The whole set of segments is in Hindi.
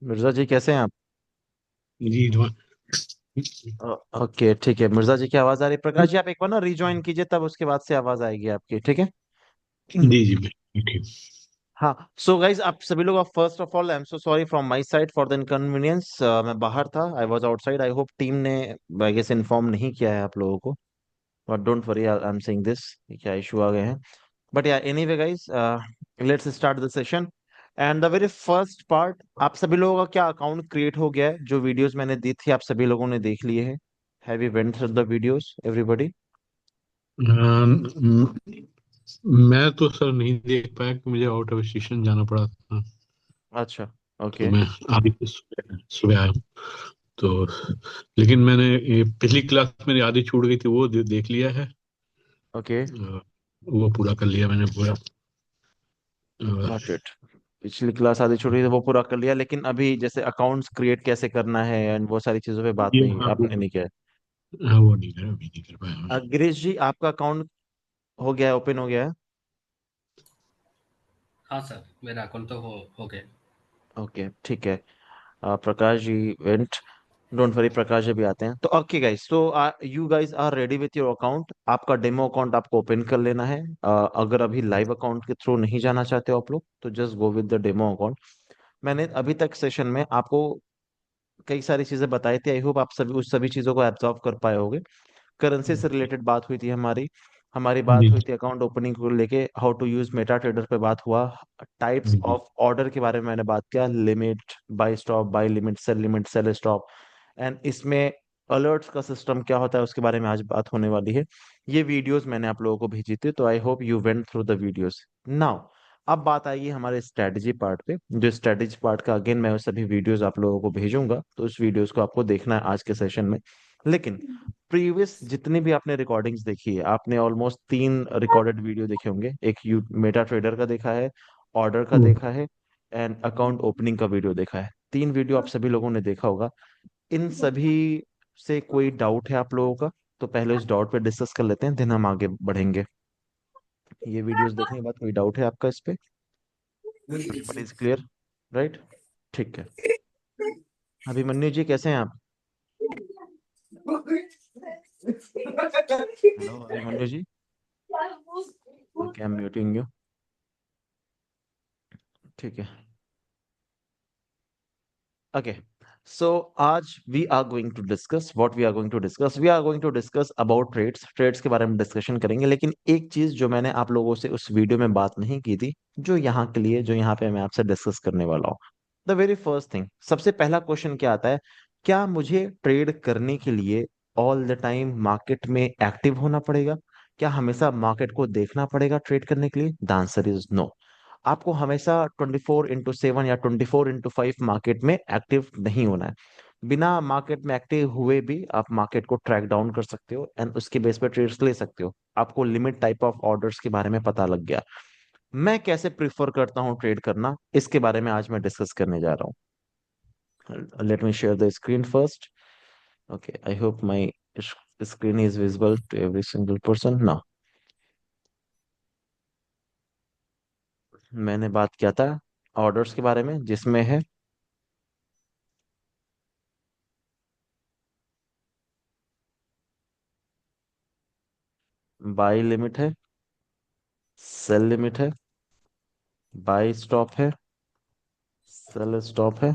मिर्जा जी कैसे हैं आप? जी दुआ। ओके ठीक है, मिर्जा जी की आवाज आ रही है। प्रकाश जी आप एक बार ना रिज्वाइन कीजिए, तब उसके बाद से आवाज आएगी आपकी, ठीक है? जी जी ठीक। हाँ। सो गाइज आप सभी लोग, first of all I am so sorry from my side for the inconvenience. मैं बाहर था, I was outside. I hope team ने आई गेस इन्फॉर्म नहीं किया है आप लोगों को, but don't worry, I am saying this, क्या इशू आ गए हैं। बट या anyway guys, let's start the session. And the very first part, आप सभी लोगों का क्या अकाउंट क्रिएट हो गया है? जो वीडियोस मैंने दी थी आप सभी लोगों ने देख लिए हैं? Have you went through the videos everybody? मैं तो सर नहीं देख पाया कि मुझे आउट ऑफ स्टेशन जाना पड़ा था। अच्छा। तो ओके। मैं आधी सुबह सुबह आया हूँ। तो लेकिन मैंने ये पिछली क्लास मेरी आधी छूट गई थी, वो देख लिया है। ओके। वो पूरा कर लिया मैंने पूरा। Got it. पिछली क्लास आधी छुड़ी तो वो पूरा कर लिया, लेकिन अभी जैसे अकाउंट्स क्रिएट कैसे करना है एंड वो सारी चीजों पे बात ये नहीं, हाँ आपने नहीं किया है? हाँ, वो नहीं कर अभी नहीं कर पाया मैं। गिरीश जी आपका अकाउंट हो गया है, ओपन हो गया है? हाँ सर, मेरा अकाउंट तो हो गया। ओके ठीक है। Prakash ji went, don't worry, Prakash ji भी आते हैं। तो ओके गाइस, तो you guys are ready with your account. आपका डेमो अकाउंट आपको ओपन कर लेना है। अगर अभी लाइव अकाउंट के थ्रू नहीं जाना चाहते हो आप लोग, तो just go with the demo account. मैंने अभी तक सेशन में आपको कई सारी चीजें बताई थी, आई होप आप सभी उस सभी चीजों को एब्जॉर्व कर पाए होगे। करेंसी से रिलेटेड बात हुई थी हमारी। हमारी बात जी हुई थी अकाउंट ओपनिंग को लेके, how to use MetaTrader पे बात हुआ। टाइप्स जी ऑफ ऑर्डर के बारे में मैंने बात किया, limit, buy stop, buy limit, sell stop. And इसमें अलर्ट्स का सिस्टम क्या होता है उसके बारे में आज बात होने वाली है। ये वीडियोस मैंने आप लोगों को भेजी थी, तो आई hope you went through the videos. Now अब बात आएगी हमारे स्ट्रेटजी पार्ट पे। जो स्ट्रेटजी पार्ट का अगेन मैं वो सभी वीडियोस आप लोगों को भेजूंगा, तो उस वीडियोस को आपको देखना है आज के सेशन में। लेकिन प्रीवियस जितनी भी आपने रिकॉर्डिंग्स देखी है, आपने ऑलमोस्ट 3 रिकॉर्डेड वीडियो देखे होंगे। एक यू मेटा ट्रेडर का देखा है, ऑर्डर का देखा है, एंड अकाउंट ओपनिंग का वीडियो देखा है। 3 वीडियो आप सभी लोगों ने देखा होगा। इन सभी से कोई डाउट है आप लोगों का? तो पहले उस डाउट पे डिस्कस कर लेते हैं, देन हम आगे बढ़ेंगे। ये वीडियोस देखने के बाद कोई डाउट है आपका इस पे? Everybody is clear, right? ठीक है। अभिमन्यु जी कैसे हैं आप? Hello Abhimanyu ji. Okay, I am muting you. ठीक है। Okay. So आज we are going to discuss what we are going to discuss. We are going to discuss about trades. Trades के बारे में डिस्कशन करेंगे, लेकिन एक चीज जो मैंने आप लोगों से उस वीडियो में बात नहीं की थी, जो यहाँ के लिए, जो यहाँ पे मैं आपसे डिस्कस करने वाला हूँ। द वेरी फर्स्ट थिंग, सबसे पहला क्वेश्चन क्या आता है? क्या मुझे ट्रेड करने के लिए ऑल द टाइम मार्केट में एक्टिव होना पड़ेगा? क्या हमेशा मार्केट को देखना पड़ेगा ट्रेड करने के लिए? The answer is no. आपको हमेशा 24/7 या 24/5 मार्केट में एक्टिव नहीं होना है। बिना मार्केट में एक्टिव हुए भी आप मार्केट को ट्रैक डाउन कर सकते हो एंड उसके बेस पे ट्रेड्स ले सकते हो। आपको लिमिट टाइप ऑफ ऑर्डर्स के बारे में पता लग गया। मैं कैसे प्रिफर करता हूँ ट्रेड करना, इसके बारे में आज मैं डिस्कस करने जा रहा हूँ। Let me share the screen first. Okay, I hope my screen is visible to every single person now. मैंने बात किया था ऑर्डर्स के बारे में, जिसमें है बाय लिमिट है, सेल लिमिट है, बाय स्टॉप है, सेल स्टॉप है,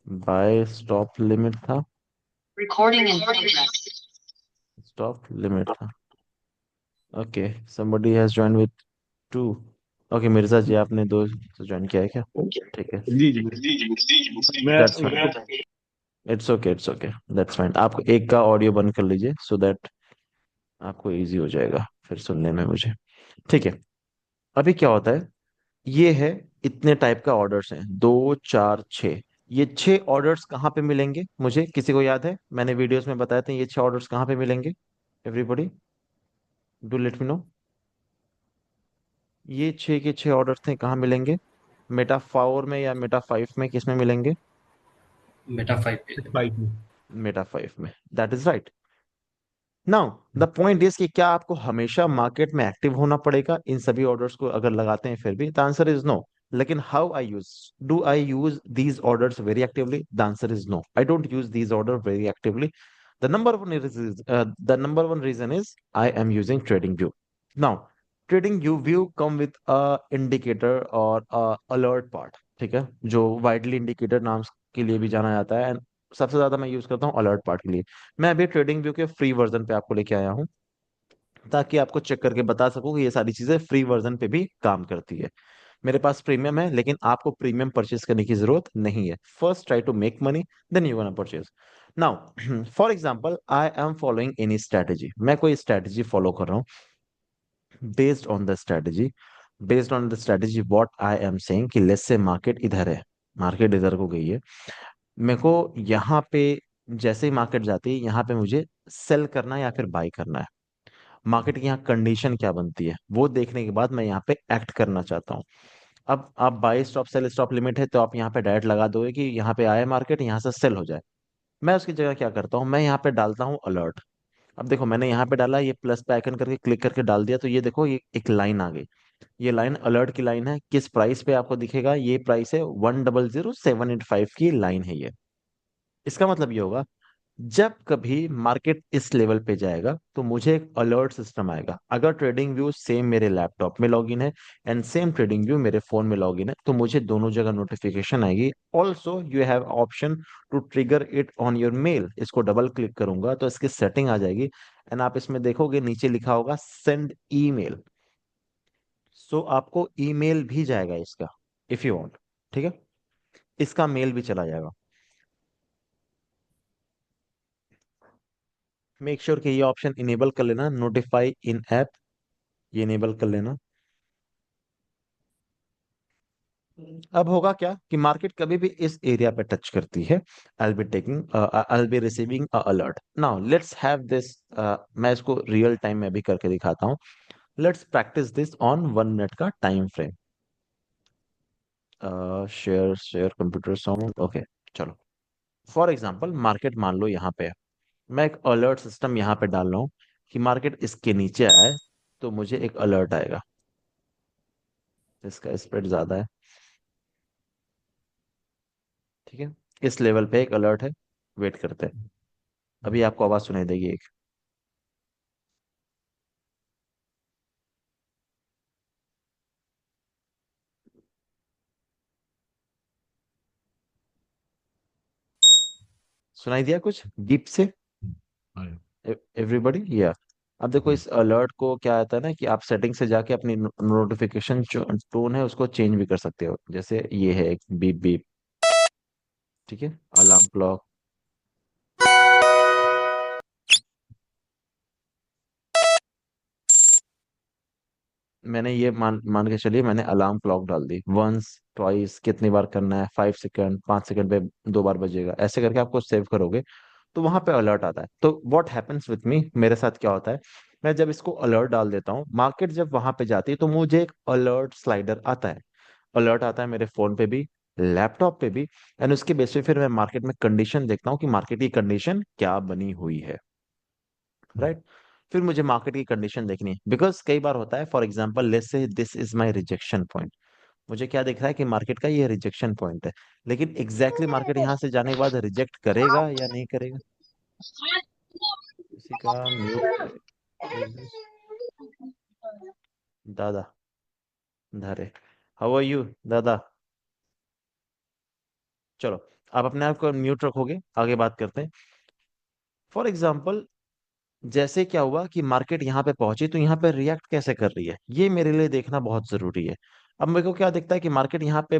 बाय स्टॉप लिमिट था, Recording in progress. Stop limit था। Okay, somebody has joined with 2। Okay Mirza ji आपने 2 से ज्वाइन किया है क्या? ठीक है, जी जी। मैं that's fine. It's okay, it's okay, that's fine. आप एक का ऑडियो बंद कर लीजिए सो दैट आपको इजी हो जाएगा फिर सुनने में मुझे। ठीक है। अभी क्या होता है, ये है, इतने टाइप का ऑर्डर्स हैं, 2 4 6। ये 6 ऑर्डर्स कहाँ पे मिलेंगे मुझे, किसी को याद है? मैंने वीडियोस में बताया था ये 6 ऑर्डर्स कहाँ पे मिलेंगे। Everybody do let me no. ये 6 के 6 ऑर्डर्स थे, कहाँ मिलेंगे? मेटा 4 में या मेटा 5 में, किस में मिलेंगे? मेटा 5 पे। बाइक में। मेटा 5 में, that is right. Now the point is कि क्या आपको हमेशा मार्केट में एक्टिव होना पड़ेगा इन सभी ऑर्डर्स को अगर लगाते हैं फिर भी? The answer is no. लेकिन how I use, do I use these orders very actively? The answer is no, I don't use these order very actively. The number one reason is I am using TradingView. Now, TradingView come with a indicator or a alert part, ठीक है, जो वाइडली इंडिकेटर नाम के लिए भी जाना जाता है, and सबसे ज्यादा मैं यूज करता हूँ अलर्ट पार्ट के लिए. मैं अभी TradingView के फ्री वर्जन पे आपको लेके आया हूँ, ताकि आपको चेक करके बता सकूं कि ये सारी चीजें फ्री वर्जन पे भी काम करती है. मेरे पास प्रीमियम है, लेकिन आपको प्रीमियम परचेज करने की जरूरत नहीं है. First try to make money, then you gonna purchase. Now for example, I am following any strategy, मैं कोई स्ट्रेटेजी फॉलो कर रहा हूँ. Based on the strategy, based on the strategy what I am saying कि लेट्स से मार्केट इधर है, मार्केट इधर को गई है, मेरे को यहाँ पे जैसे ही मार्केट जाती है यहाँ पे मुझे सेल करना है या फिर बाय करना है. मार्केट की यहाँ कंडीशन क्या बनती है वो देखने के बाद मैं यहाँ पे एक्ट करना चाहता हूँ. अब आप buy stop sell stop limit है, तो आप यहाँ पे डायरेक्ट लगा दोगे कि यहाँ पे आए मार्केट, यहाँ से सेल हो जाए. मैं उसकी जगह क्या करता हूँ, मैं यहाँ पे डालता हूँ अलर्ट. अब देखो मैंने यहाँ पे डाला, ये प्लस पे आइकन करके क्लिक करके डाल दिया, तो ये देखो ये एक लाइन आ गई. ये लाइन अलर्ट की लाइन है. किस प्राइस पे आपको दिखेगा? ये प्राइस है 1000785 की लाइन है ये. इसका मतलब ये होगा, जब कभी मार्केट इस लेवल पे जाएगा तो मुझे एक अलर्ट सिस्टम आएगा. अगर ट्रेडिंग व्यू सेम मेरे लैपटॉप में लॉगिन है एंड सेम ट्रेडिंग व्यू मेरे फोन में लॉगिन है, तो मुझे दोनों जगह नोटिफिकेशन आएगी. Also you have option to trigger it on your mail. इसको डबल क्लिक करूंगा तो इसकी सेटिंग आ जाएगी, एंड आप इसमें देखोगे नीचे लिखा होगा सेंड ईमेल. सो आपको ईमेल भी जाएगा इसका, इफ यू वांट. ठीक है, इसका मेल भी चला जाएगा. मेक श्योर कि ये ऑप्शन इनेबल कर लेना, नोटिफाई इन ऐप, ये इनेबल कर लेना. अब होगा क्या कि मार्केट कभी भी इस एरिया पे टच करती है, I be receiving a alert. Now let's have this, मैं इसको रियल टाइम में भी करके दिखाता हूँ. Let's practice this on 1 minute का time frame. Share share computer sound, okay. चलो, फॉर एग्जांपल मार्केट मान लो यहाँ पे है. मैं एक अलर्ट सिस्टम यहाँ पे डाल रहा हूँ कि मार्केट इसके नीचे आए तो मुझे एक अलर्ट आएगा. इसका स्प्रेड ज्यादा है, ठीक है. इस लेवल पे एक अलर्ट है, वेट करते हैं. अभी आपको आवाज सुनाई देगी एक. सुनाई दिया कुछ डीप से? हाँ। एवरीबॉडी या? अब देखो इस अलर्ट को क्या आता है ना कि आप सेटिंग से जाके अपनी नोटिफिकेशन टोन है उसको चेंज भी कर सकते हो. जैसे ये है एक बीप बीप, ठीक है, अलार्म क्लॉक. मैंने ये मान मान के चलिए, मैंने अलार्म क्लॉक डाल दी. वंस ट्वाइस, कितनी बार करना है, 5 सेकंड, 5 सेकंड पे 2 बार बजेगा, ऐसे करके आपको सेव करोगे तो वहां पे अलर्ट आता है. तो व्हाट हैपेंस विथ मी, मेरे साथ क्या होता है, मैं जब इसको अलर्ट डाल देता हूँ, मार्केट जब वहां पे जाती है तो मुझे एक अलर्ट स्लाइडर आता है. अलर्ट आता है मेरे फोन पे भी, लैपटॉप पे भी, एंड उसके बेस पे फिर मैं मार्केट में कंडीशन देखता हूँ कि मार्केट की कंडीशन क्या बनी हुई है. राइट. फिर मुझे मार्केट की कंडीशन देखनी है, बिकॉज कई बार होता है, for example let's say this is my rejection point. मुझे क्या दिख रहा है कि मार्केट का ये रिजेक्शन पॉइंट है, लेकिन एग्जैक्टली मार्केट यहाँ से जाने के बाद रिजेक्ट करेगा या नहीं करेगा. किसी का म्यूट, दादा धरे, हाउ आर यू दादा? चलो, आप अपने आप को म्यूट रखोगे, आगे बात करते हैं. फॉर एग्जाम्पल, जैसे क्या हुआ कि मार्केट यहाँ पे पहुंची, तो यहाँ पे रिएक्ट कैसे कर रही है ये मेरे लिए देखना बहुत जरूरी है. अब मेरे को क्या दिखता है कि मार्केट यहाँ पे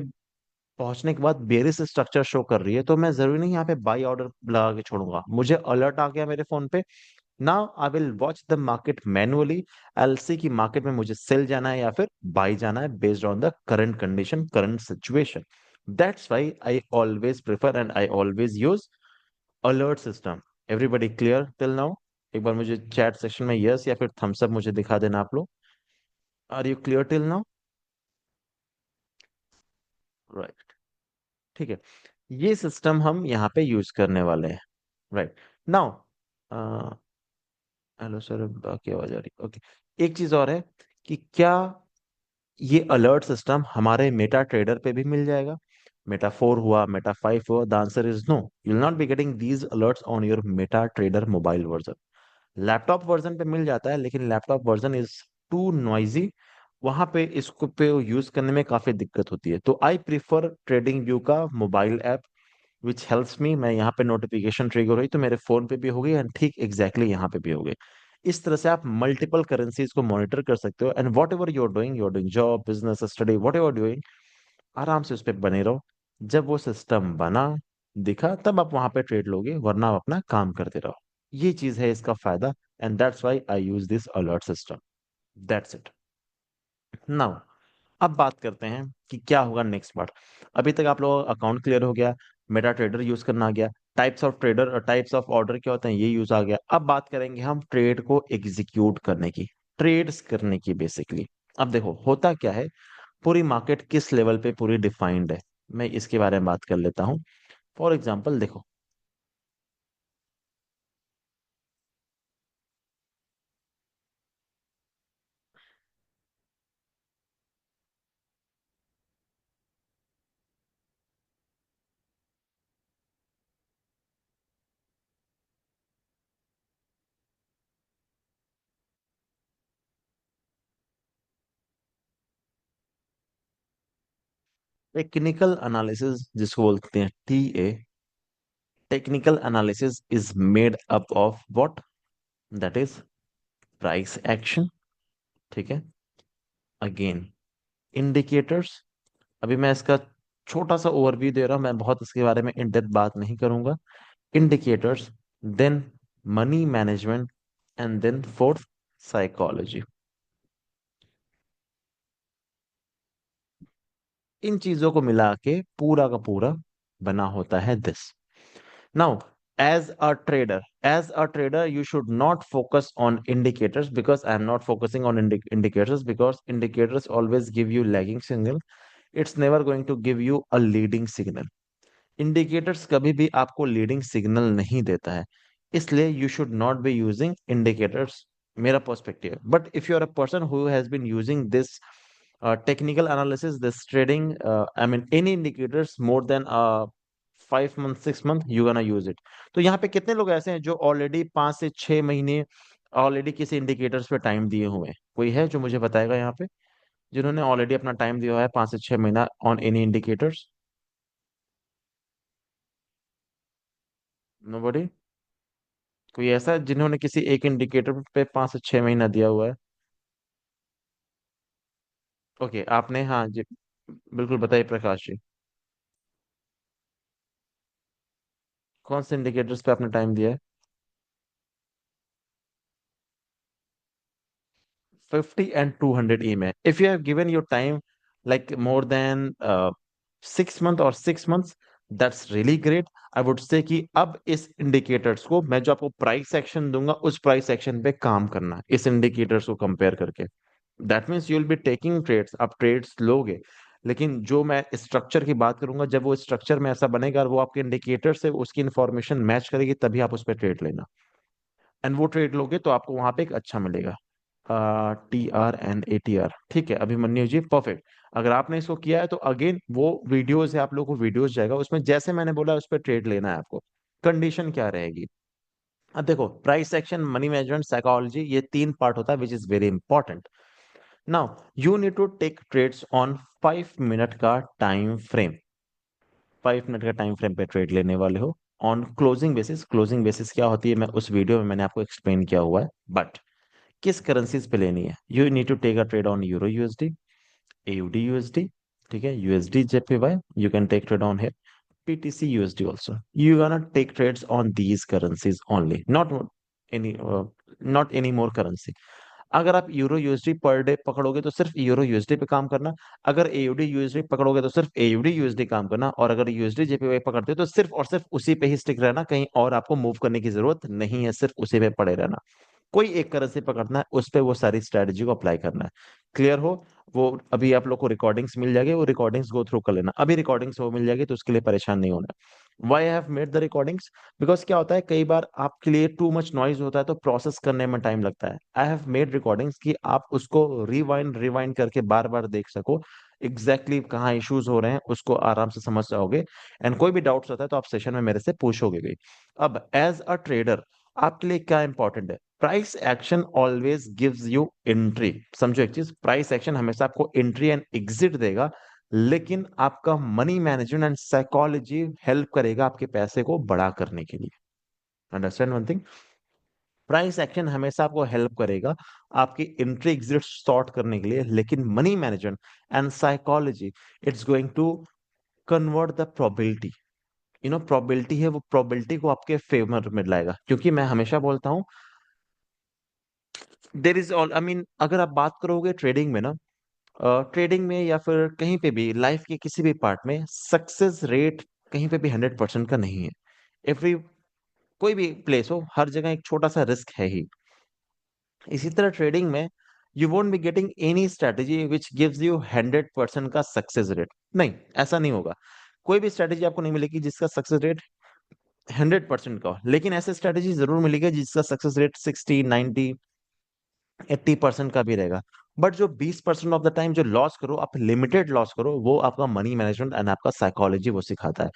पहुंचने के बाद बेरिश स्ट्रक्चर शो कर रही है, तो मैं जरूरी नहीं यहाँ पे बाई ऑर्डर लगा के छोड़ूंगा. मुझे अलर्ट आ गया मेरे फोन पे. Now I will watch the market manually. I see कि मार्केट में मुझे सेल जाना है या फिर बाई जाना है, based on the current condition, current situation. That's why I always prefer and I always use alert system. Everybody clear till now? एक बार मुझे चैट सेक्शन में यस या फिर थम्स अप मुझे दिखा देना आप लोग. Are you clear till now? Right. ठीक है, ये सिस्टम हम यहाँ पे यूज करने वाले हैं. राइट. नाउ, हेलो सर, बाकी आवाज आ रही? ओके. एक चीज और है कि क्या ये अलर्ट सिस्टम हमारे मेटा ट्रेडर पे भी मिल जाएगा। मेटा 4 हुआ, मेटा 5 हुआ, the answer is no, you will not be getting these alerts on your MetaTrader mobile version. Laptop version पे मिल जाता है, लेकिन laptop version is too noisy, वहां पे इसको पे यूज करने में काफी दिक्कत होती है। तो आई प्रिफर ट्रेडिंग व्यू का mobile app which helps me. मैं यहाँ पे नोटिफिकेशन ट्रिगर हुई तो मेरे फोन पे भी हो गई, एंड ठीक एग्जैक्टली यहाँ पे भी हो गई। इस तरह से आप मल्टीपल करेंसीज को मॉनिटर कर सकते हो, and what ever you're doing job, business, study, what ever doing, आराम से उस पर बने रहो। जब वो सिस्टम बना, दिखा, तब आप वहां पे ट्रेड लोगे, वरना आप अपना काम करते रहो। ये चीज है इसका फायदा, and that's why I use this alert system. That's it. Now अब बात करते हैं कि क्या होगा नेक्स्ट पार्ट। अभी तक आप लोगों का अकाउंट क्लियर हो गया, मेटा ट्रेडर यूज करना आ गया, टाइप्स ऑफ ट्रेडर और टाइप्स ऑफ ऑर्डर क्या होते हैं ये यूज आ गया। अब बात करेंगे हम ट्रेड को एग्जीक्यूट करने की, ट्रेड्स करने की बेसिकली। अब देखो होता क्या है, पूरी मार्केट किस लेवल पे पूरी डिफाइंड है, मैं इसके बारे में बात कर लेता हूँ। फॉर एग्जाम्पल देखो, टेक्निकल एनालिसिस जिसको बोलते हैं TA, technical analysis is made up of what, that is price action. ठीक है, अगेन इंडिकेटर्स। अभी मैं इसका छोटा सा ओवरव्यू दे रहा हूं, मैं बहुत इसके बारे में इन डेप्थ बात नहीं करूंगा। Indicators, then money management, and then fourth psychology. इन चीजों को मिला के पूरा का पूरा बना होता है this. Now as a trader you should not focus on indicators, because I am not focusing on indicators, because indicators always give you lagging signal, it's never going to give you a leading signal। Indicators कभी भी आपको लीडिंग सिग्नल नहीं देता है, इसलिए you should not be using indicators, मेरा perspective. But if you are a person who has been using this technical analysis, this trading, I mean any indicators more than 5 month 6 month, you gonna use it. तो यहाँ पे कितने लोग ऐसे हैं जो ऑलरेडी 5 से 6 महीने ऑलरेडी किसी इंडिकेटर्स पे टाइम दिए हुए हैं? कोई है जो मुझे बताएगा यहाँ पे, जिन्होंने ऑलरेडी अपना टाइम दिया हुआ है 5 से 6 महीना ऑन एनी इंडिकेटर्स? नोबडी? कोई ऐसा है जिन्होंने किसी एक इंडिकेटर पे 5 से 6 महीना दिया हुआ है? ओके, आपने, हाँ जी, बिल्कुल बताइए प्रकाश जी, कौन से इंडिकेटर्स पे आपने टाइम दिया है? 50 and 200 EMA, if you have given your time like more than 6 month or 6 months, that's really great। I would say कि अब इस इंडिकेटर्स को, मैं जो आपको प्राइस सेक्शन दूंगा उस प्राइस सेक्शन पे काम करना इस इंडिकेटर्स को कंपेयर करके। That means you will be taking trades, आप ट्रेड्स लोगे, लेकिन जो मैं स्ट्रक्चर की बात करूंगा, जब वो स्ट्रक्चर में ऐसा बनेगा और वो आपके इंडिकेटर से उसकी इंफॉर्मेशन मैच करेगी, तभी आप उस पर ट्रेड लेना, एंड वो ट्रेड लोगे तो आपको वहां पे एक अच्छा मिलेगा। TR and ATR, ठीक है अभिमन्यु जी, परफेक्ट। अगर आपने इसको किया है तो अगेन वो वीडियोस है, आप लोगों को वीडियोस जाएगा, उसमें जैसे मैंने बोला उस पर ट्रेड लेना है आपको। कंडीशन क्या रहेगी? अब देखो, price section, money management, psychology, ये 3 पार्ट होता है which is very important. Now you need to take trades on 5 minute का टाइम फ्रेम। 5 मिनट का टाइम फ्रेम पे ट्रेड लेने वाले हो on closing basis. Closing basis क्या होती है, मैं उस वीडियो में मैंने आपको एक्सप्लेन किया हुआ है। बट किस करेंसीज पे लेनी है, you need to take a trade on euro USD, AUD USD, ठीक है, USD JPY, you can take trade on here, PTC USD also, you gonna take trades on these currencies only, any not any more currency। अगर आप यूरो यूएसडी पर डे पकड़ोगे तो सिर्फ यूरो यूएसडी पे काम करना, अगर AUD यूएसडी पकड़ोगे तो सिर्फ AUD यूएसडी काम करना, और अगर USD JPY पकड़ते हो तो सिर्फ और सिर्फ उसी पे ही स्टिक रहना, कहीं और आपको मूव करने की जरूरत नहीं है, सिर्फ उसी पे पड़े रहना। कोई एक करेंसी पकड़ना है, उस पे वो सारी स्ट्रेटजी को अप्लाई करना है। क्लियर हो? वो अभी आप लोग को रिकॉर्डिंग्स मिल जाएगी, वो रिकॉर्डिंग्स गो थ्रू कर लेना, अभी रिकॉर्डिंग्स वो मिल जाएगी, तो उसके लिए परेशान नहीं होना। Why have made the recordings? Because क्या होता है, कई बार आपके लिए टू मच नॉइज होता है तो प्रोसेस करने में टाइम लगता है। आई हैव मेड रिकॉर्डिंग्स कि आप उसको रिवाइंड रिवाइंड करके बार बार देख सको, एग्जैक्टली exactly कहाँ इश्यूज हो रहे हैं उसको आराम से समझ जाओगे। एंड कोई भी डाउट्स होता है तो आप सेशन में मेरे से पूछोगे भी। अब एज अ ट्रेडर आपके लिए क्या इंपॉर्टेंट है? Price action always gives you entry. समझो एक चीज, प्राइस एक्शन हमेशा आपको एंट्री एंड एग्जिट देगा, लेकिन आपका money management and psychology help करेगा आपके पैसे को बड़ा करने के लिए। Understand one thing, price action हमेशा आपको हेल्प करेगा आपकी एंट्री एग्जिट सॉर्ट करने के लिए, लेकिन money management and psychology it's going to convert the probability. Probability है, वो प्रोबेबिलिटी को आपके फेवर में लाएगा। क्योंकि मैं हमेशा बोलता हूं, there is all I mean अगर आप बात करोगे ट्रेडिंग में ना, ट्रेडिंग में या फिर कहीं पे भी लाइफ के किसी भी पार्ट में सक्सेस रेट कहीं पे भी 100% का नहीं है। एवरी कोई भी प्लेस हो, हर जगह एक छोटा सा रिस्क है ही। इसी तरह ट्रेडिंग में you won't be getting any strategy which gives you 100% का सक्सेस रेट। नहीं, ऐसा नहीं होगा। कोई भी स्ट्रेटेजी आपको नहीं मिलेगी जिसका सक्सेस रेट 100% का हो, लेकिन ऐसे स्ट्रेटेजी जरूर मिलेगी जिसका सक्सेस रेट 60, 90, 80% का भी रहेगा। बट जो 20% ऑफ द टाइम जो लॉस करो, आप लिमिटेड लॉस करो, वो आपका मनी मैनेजमेंट एंड आपका साइकोलॉजी वो सिखाता है।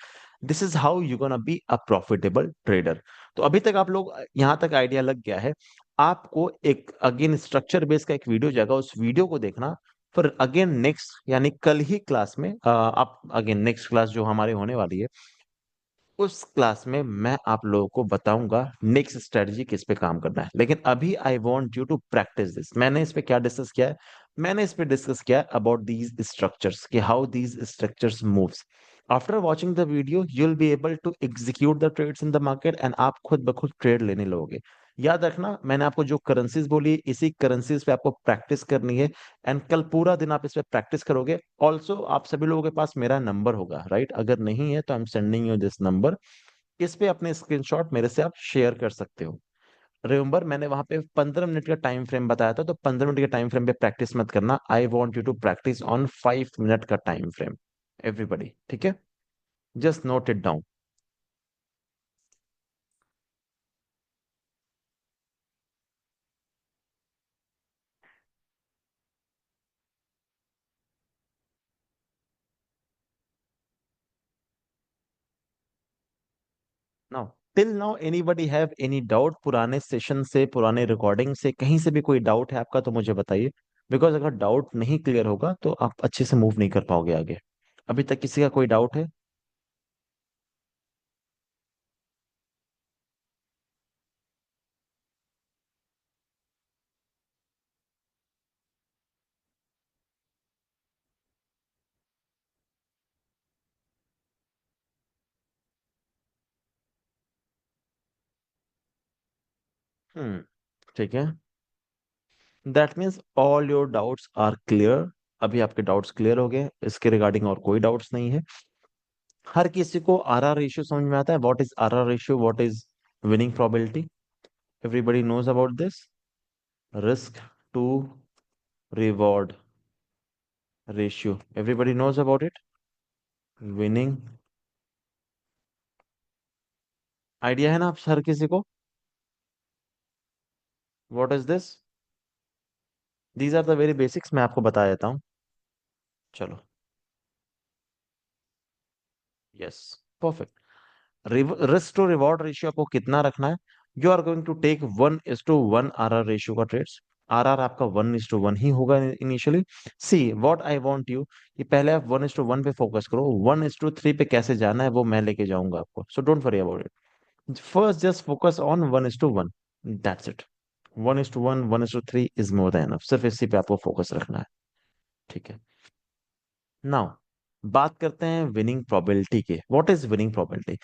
This is how you gonna be a profitable trader. तो अभी तक आप लोग यहां तक आइडिया लग गया है। आपको एक अगेन स्ट्रक्चर बेस का एक वीडियो जाएगा, उस वीडियो को देखना। फिर अगेन नेक्स्ट यानी कल ही क्लास में आप अगेन नेक्स्ट क्लास जो हमारे होने वाली है, उस क्लास में मैं आप लोगों को बताऊंगा नेक्स्ट स्ट्रेटजी किस पे काम करना है। लेकिन अभी I want you to practice this. मैंने इस पे क्या डिस्कस किया है? मैंने इस पे डिस्कस किया है अबाउट दीज स्ट्रक्चर्स, कि how these structures moves. After watching the video you will be able to execute the trades in the market and आप खुद ब खुद ट्रेड लेने लगोगे। याद रखना, मैंने आपको जो करेंसीज बोली है, इसी करेंसीज पे आपको प्रैक्टिस करनी है। एंड कल पूरा दिन आप इस पे प्रैक्टिस करोगे। ऑल्सो आप सभी लोगों के पास मेरा नंबर होगा, राइट? अगर नहीं है तो I am sending you this number. इस पे अपने स्क्रीनशॉट मेरे से आप शेयर कर सकते हो। रिमेंबर, मैंने वहां पे 15 मिनट का टाइम फ्रेम बताया था, तो 15 मिनट के टाइम फ्रेम पे प्रैक्टिस मत करना। I want you to practice on 5 minute का टाइम फ्रेम, एवरीबडी, ठीक है? Just note it down. Now, till now anybody have any doubt? पुराने सेशन से, पुराने रिकॉर्डिंग से, कहीं से भी कोई डाउट है आपका तो मुझे बताइए। बिकॉज अगर डाउट नहीं क्लियर होगा तो आप अच्छे से मूव नहीं कर पाओगे आगे। अभी तक किसी का कोई डाउट है? ठीक है, that means all your doubts are clear. अभी आपके डाउट्स क्लियर हो गए, इसके रिगार्डिंग और कोई डाउट्स नहीं है। हर किसी को आरआर रेशियो समझ में आता है? What is RR ratio, what is winning probability? Everybody knows about this. Risk to reward ratio, everybody knows about it. Winning, idea है ना आप हर किसी को? What is this? These are the very basics, मैं आपको बता देता हूँ। चलो, yes, perfect. Risk to reward ratio आपको कितना रखना है? You are going to take 1:1 RR ratio का ट्रेड्स। आरआर आपका 1:1 ही होगा initially. See what I want you, कि पहले आप 1:1 पे फोकस करो। 1:3 पे कैसे जाना है वो मैं लेके जाऊंगा आपको, so don't worry about it. First just focus on 1:1, that's it. 1:1, 1:3 is more than enough, सिर्फ इसी पे आपको फोकस रखना है, ठीक है? नाउ बात करते हैं विनिंग प्रोबेबिलिटी के। What is winning probability?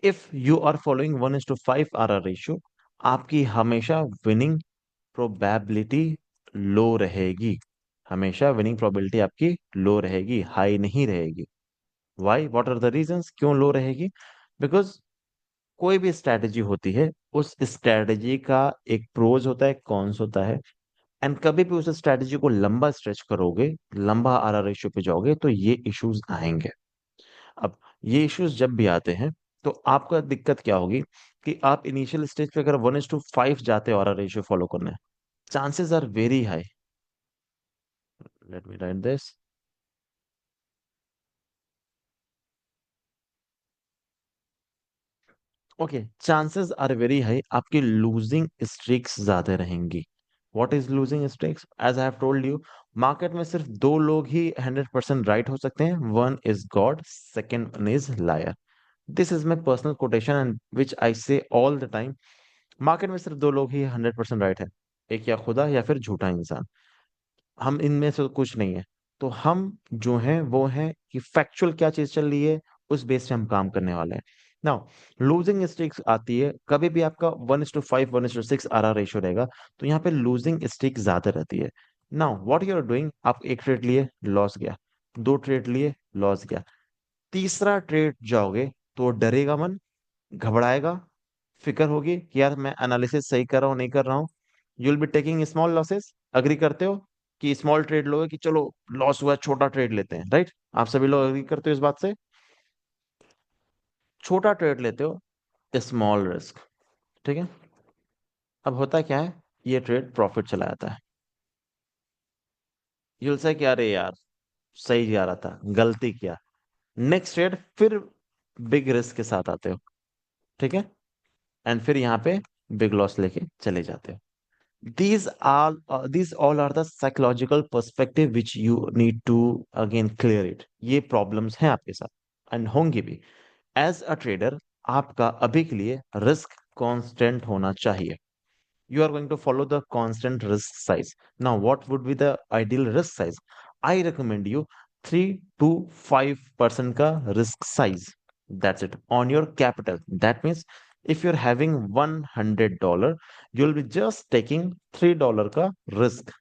If you are following 1:5 RR ratio, आपकी हमेशा विनिंग प्रोबेबिलिटी लो रहेगी। हमेशा विनिंग प्रोबेबिलिटी आपकी लो रहेगी, हाई नहीं रहेगी। Why, what are the reasons क्यों लो रहेगी? बिकॉज कोई भी स्ट्रैटेजी होती है, उस स्ट्रैटेजी का एक प्रोज होता है, कॉन्स होता है। एंड कभी भी उस स्ट्रैटेजी को लंबा स्ट्रेच करोगे, लंबा आरआर रेशियो पे जाओगे, तो ये इश्यूज आएंगे। अब ये इश्यूज जब भी आते हैं तो आपका दिक्कत क्या होगी कि आप इनिशियल स्टेज पे अगर 1:5 जाते हो और रेशियो फॉलो करने, chances are very high, let me write this, okay, chances are very high आपकी लूजिंग स्ट्रीक्स ज्यादा रहेंगी। What is losing streaks? As I have told you, market में सिर्फ दो लोग ही 100% राइट हो सकते हैं, one is God, second one is liar. This is my personal quotation and which I say all the time. Market में सिर्फ दो लोग ही 100% राइट है, एक या खुदा या फिर झूठा इंसान। हम इनमें से कुछ नहीं है। तो हम जो हैं वो हैं कि फैक्चुअल क्या चीज चल रही है, उस बेस पे हम काम करने वाले हैं। नाउ लूजिंग स्ट्रीक्स आती है कभी भी आपका 1:5 1:6 आर रेशियो रहेगा, तो यहाँ पे लूजिंग स्ट्रीक ज्यादा रहती है। Now what you are doing, आप एक ट्रेड लिए लॉस गया, दो ट्रेड लिए लॉस गया, तीसरा ट्रेड जाओगे तो डरेगा मन, घबराएगा, फिक्र होगी कि यार मैं एनालिसिस सही कर रहा हूँ नहीं कर रहा हूँ। You will be taking small losses. Agree करते हो कि स्मॉल ट्रेड लोगे कि चलो लॉस हुआ छोटा ट्रेड लेते हैं, राइट? आप सभी लोग अग्री करते हो इस बात से? छोटा ट्रेड लेते हो, स्मॉल रिस्क, ठीक है। अब होता क्या है, ये ट्रेड प्रॉफिट चला जाता है, यूल से कि अरे यार सही जा रहा था, गलती किया। नेक्स्ट ट्रेड फिर बिग रिस्क के साथ आते हो, ठीक है, एंड फिर यहाँ पे बिग लॉस लेके चले जाते हो। These all are the psychological perspective which you need to again clear it। ये problems हैं आपके साथ एंड होंगी भी। एज अ ट्रेडर आपका अभी के लिए रिस्क कांस्टेंट होना चाहिए। You are going to follow the constant risk size। Now what would be the ideal risk size? I recommend you 3 to 5% का risk size, that's it, on your capital। That means if you're having $100, you'll be just taking $3 का risk,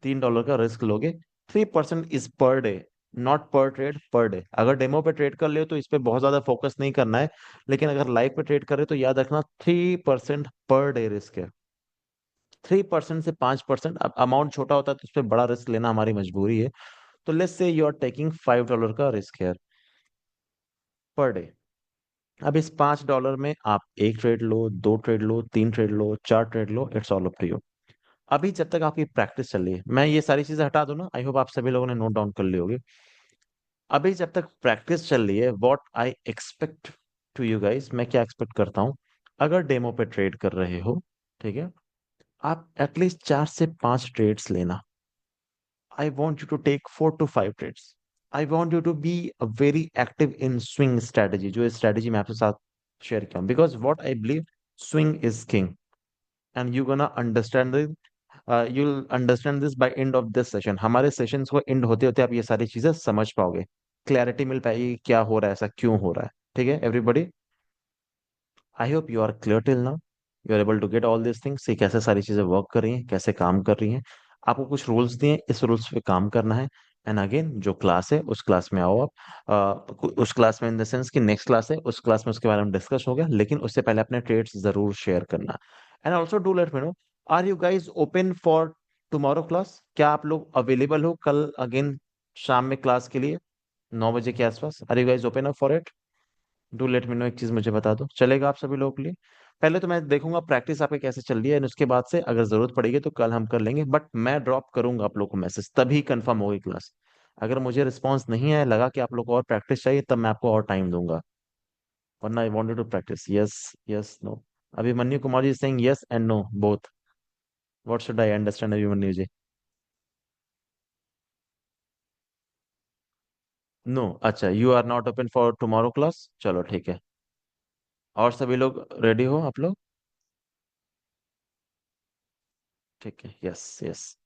$3 का रिस्क लोगे। 3% इज पर डे, नॉट पर ट्रेड, पर डे। अगर डेमो पे ट्रेड कर ले तो इस पे बहुत ज्यादा फोकस नहीं करना है, लेकिन अगर लाइव पे ट्रेड करे तो याद रखना 3% पर डे रिस्क है। 3% से 5%, अब अमाउंट छोटा होता है तो उस पर बड़ा रिस्क लेना हमारी मजबूरी है। तो let's say you are taking $5 का रिस्क है पर डे। अब इस $5 में आप एक ट्रेड लो, दो ट्रेड लो, तीन ट्रेड लो, चार ट्रेड लो, it's all up to you. अभी जब तक आपकी प्रैक्टिस चल रही है, मैं ये सारी चीजें हटा दूं ना, आई होप आप सभी लोगों ने नोट डाउन कर ली होगी। अभी जब तक प्रैक्टिस चल रही है, what I expect to you guys, मैं क्या एक्सपेक्ट करता हूँ, अगर डेमो पे ट्रेड कर रहे हो, ठीक है, आप एटलीस्ट 4 से 5 ट्रेड्स लेना। I want you to take 4 to 5 trades. I want you to be a very active in swing strategy, जो strategy मैं आपके साथ शेयर किया हूँ, because what I believe, swing is king and you gonna understand it। you'll understand this by end of this session। हमारे सेशंस को एंड होते होते आप ये सारी चीजें समझ पाओगे, क्लैरिटी मिल पाएगी क्या हो रहा है, ऐसा क्यों हो रहा है, ठीक है everybody. I hope you are clear till now, you are able to get all this things, कैसे सारी चीजें वर्क कर रही हैं, कैसे काम कर रही हैं। आपको कुछ रूल्स दिए, इस रूल्स पे काम करना है। एंड अगेन जो क्लास है उस क्लास में आओ आप। उस क्लास में इन द सेंस कि नेक्स्ट क्लास है, उस क्लास में उसके बारे में डिस्कस होगा, लेकिन उससे पहले अपने ट्रेड्स जरूर शेयर करना। And also do let me know, are you guys open for tomorrow class? क्या आप लोग अवेलेबल हो कल अगेन शाम में क्लास के लिए 9 बजे के आसपास? Are you guys open for it? Do let me know, एक चीज मुझे बता दो, चलेगा आप सभी लोगों के लिए? पहले तो मैं देखूंगा प्रैक्टिस आपके कैसे चल रही है, और उसके बाद से अगर जरूरत पड़ेगी तो कल हम कर लेंगे, बट मैं ड्रॉप करूंगा आप लोग को मैसेज, तभी कंफर्म होगी क्लास। अगर मुझे रिस्पॉन्स नहीं आया, लगा कि आप लोग को और प्रैक्टिस चाहिए, तब मैं आपको और टाइम दूंगा, वरना I wanted to practice. Yes, yes, no. Abhimanyu Kumar ji saying yes and no both. What should I understand Abhimanyu ji? No, अच्छा, you are not open for tomorrow class, चलो ठीक है। और सभी लोग रेडी हो आप लोग? ठीक है, यस, यस,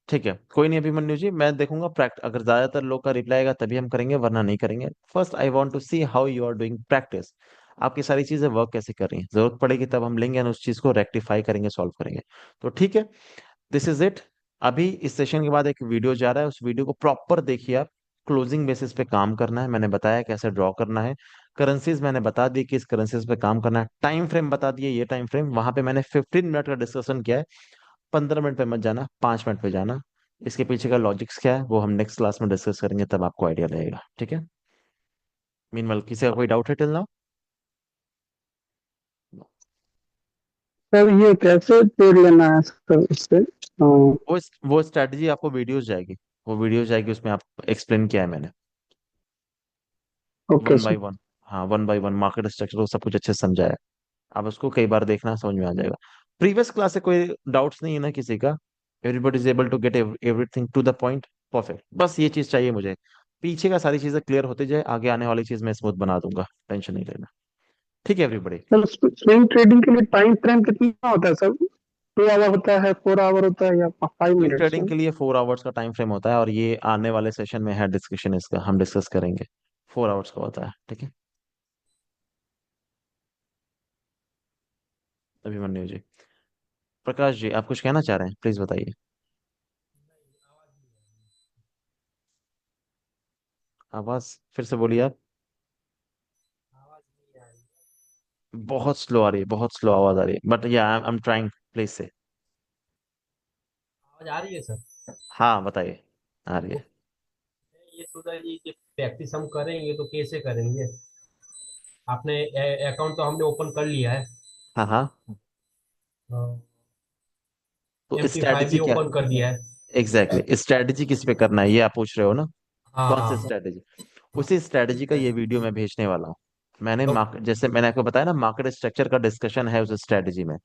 ठीक है, कोई नहीं अभिमन्यु जी, मैं देखूंगा प्रैक्ट, अगर ज्यादातर लोग का रिप्लाई आएगा तभी हम करेंगे, वरना नहीं करेंगे। First I want to see how you are doing practice, आपकी सारी चीजें वर्क कैसे कर रही हैं, जरूरत पड़ेगी तब हम लेंगे और उस चीज को रेक्टिफाई करेंगे, सॉल्व करेंगे। तो ठीक है, दिस इज इट। अभी इस सेशन के बाद एक वीडियो जा रहा है, उस वीडियो को प्रॉपर देखिए आप। क्लोजिंग बेसिस पे काम करना है, मैंने बताया कैसे ड्रॉ करना है। करेंसीज मैंने बता दी, किस करेंसीज पे काम करना है। टाइम फ्रेम बता दिए, ये टाइम फ्रेम, वहां पे मैंने 15 मिनट का डिस्कशन किया है। 15 मिनट पे मत जाना, 5 मिनट पे जाना। इसके पीछे का लॉजिक्स क्या है वो हम नेक्स्ट क्लास में डिस्कस करेंगे, तब आपको आइडिया रहेगा, ठीक है। मीनवाइल किसी का कोई डाउट है टिल नाउ? सर ये कैसे ट्रेड लेना है सर इससे? वो स्ट्रेटजी आपको वीडियोस जाएगी, वो वीडियो जाएगी, उसमें आप एक्सप्लेन किया है मैंने okay one by sir. One. हाँ, one by one market structure, वो सब कुछ अच्छे से समझाया है। आप उसको कई बार देखना, समझ में आ जाएगा। प्रीवियस क्लास से कोई डाउट्स नहीं है ना किसी का? Everybody is able to get everything to the point. Perfect, बस ये चीज चाहिए मुझे। पीछे का सारी चीजें क्लियर होती जाए, आगे आने वाली चीज मैं स्मूथ बना दूंगा, टेंशन नहीं लेना। ठीक है एवरीबॉडी? सर स्विंग ट्रेडिंग के लिए टाइम फ्रेम कितना होता है सर? 2 आवर होता है, 4 आवर होता है, या 5 मिनट स्विंग सर? ट्रेडिंग के लिए 4 आवर्स का टाइम फ्रेम होता है, और ये आने वाले सेशन में है डिस्कशन, इसका हम डिस्कस करेंगे। 4 आवर्स का होता है, ठीक है। अभिमन्यु जी, प्रकाश जी, आप कुछ कहना चाह रहे हैं, प्लीज बताइए। आवाज फिर से बोलिए आप। बहुत स्लो आ रही है, बहुत स्लो आवाज आ रही है, बट या आई एम ट्राइंग, प्लीज से। आवाज आ रही है सर? हाँ बताइए, आ रही वो है। ये सोचा जी कि प्रैक्टिस हम करेंगे तो कैसे करेंगे? आपने अकाउंट तो हमने ओपन कर लिया है। हाँ हाँ, तो MT5 स्ट्रेटजी भी क्या? ओपन कर दिया है। एग्जैक्टली, स्ट्रेटजी किस पे करना है ये आप पूछ रहे हो ना? हाँ कौन सी हाँ स्ट्रेटजी? उसी स्ट्रेटजी का ये वीडियो मैं भेजने वाला हूँ। मैंने ओके मार्केट, जैसे मैंने आपको बताया ना, मार्केट स्ट्रक्चर का डिस्कशन है उस स्ट्रेटजी में।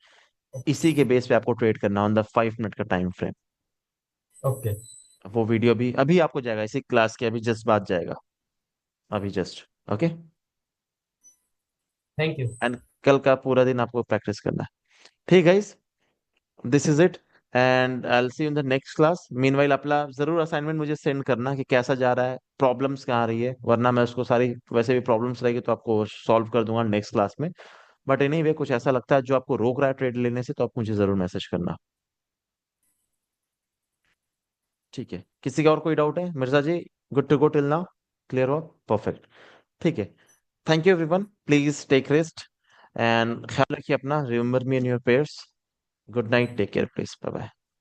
इसी के बेस पे आपको ट्रेड करना ऑन द 5 मिनट का टाइम फ्रेम। ओके। वो वीडियो भी अभी आपको जाएगा, इसी क्लास के अभी जस्ट बाद जाएगा, अभी just. Okay. Thank you. And कल का पूरा दिन आपको प्रैक्टिस करना है। ठीक है, this is it, and I will see in the next class. Meanwhile अपना जरूर असाइनमेंट मुझे सेंड करना कि कैसा जा रहा है, प्रॉब्लम्स कहाँ आ रही है, वरना मैं उसको सारी, वैसे भी प्रॉब्लम्स रहेगी तो आपको सॉल्व कर दूंगा नेक्स्ट क्लास में। बट एनीवे कुछ ऐसा लगता है जो आपको रोक रहा है ट्रेड लेने से, तो आप मुझे जरूर मैसेज करना। ठीक है, किसी का और कोई डाउट है Mirza ji? Good to go till now? Clear हो? परफेक्ट। ठीक है, thank you everyone, please take rest and ख्याल रखिए अपना, remember me in your prayers. Good night, take care, please, bye bye.